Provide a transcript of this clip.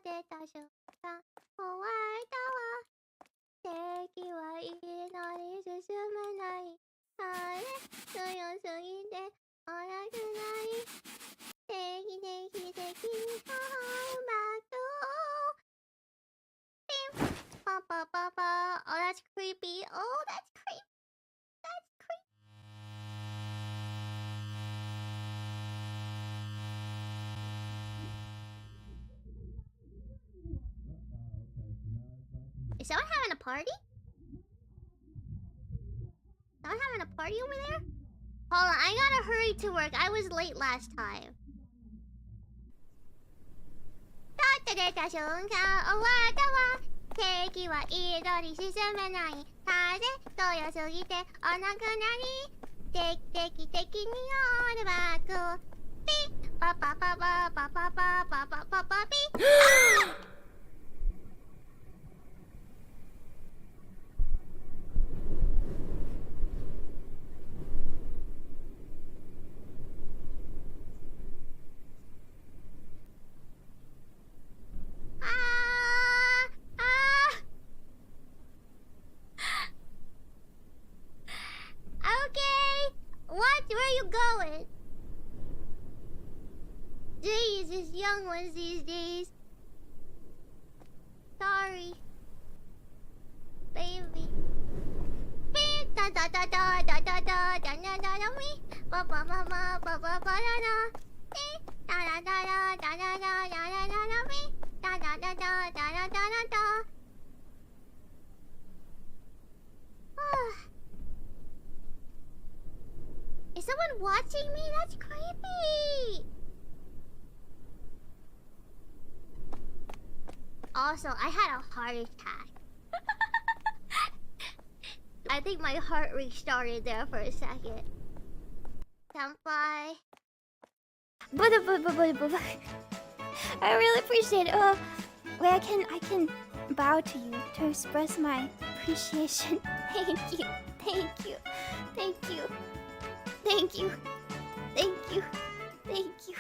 が出た瞬間終わったわ。敵はいきなり進まない。あれ強すぎておらくない。敵にハウバックをピンパパパパ。Oh, that's creepy. Oh, that's creepy. That's creepy. Is someone having a party? Someone having a party over there? Hold on, I gotta hurry to work. I was late last time. 立って出た瞬間終わったわ。敵は移動に進めない。風強すぎてお亡くなり。敵にオールバックをピッパパパパパパパパパパパピッWhere are you going? Jesus, young ones these days. Sorry. Baby. Da da da da da da da da da da da me. Ba ba ba ba ba ba ba da da. Da da da da da da da da da da da me. Da da da da da da da da da. Is someone watching me? That's creepy! Also, I had a heart attack. I think my heart restarted there for a second. Senpai. I really appreciate it. Wait, I can bow to you to express my appreciation. Thank you. Thank you. Thank you. Thank you. Thank you. Thank you.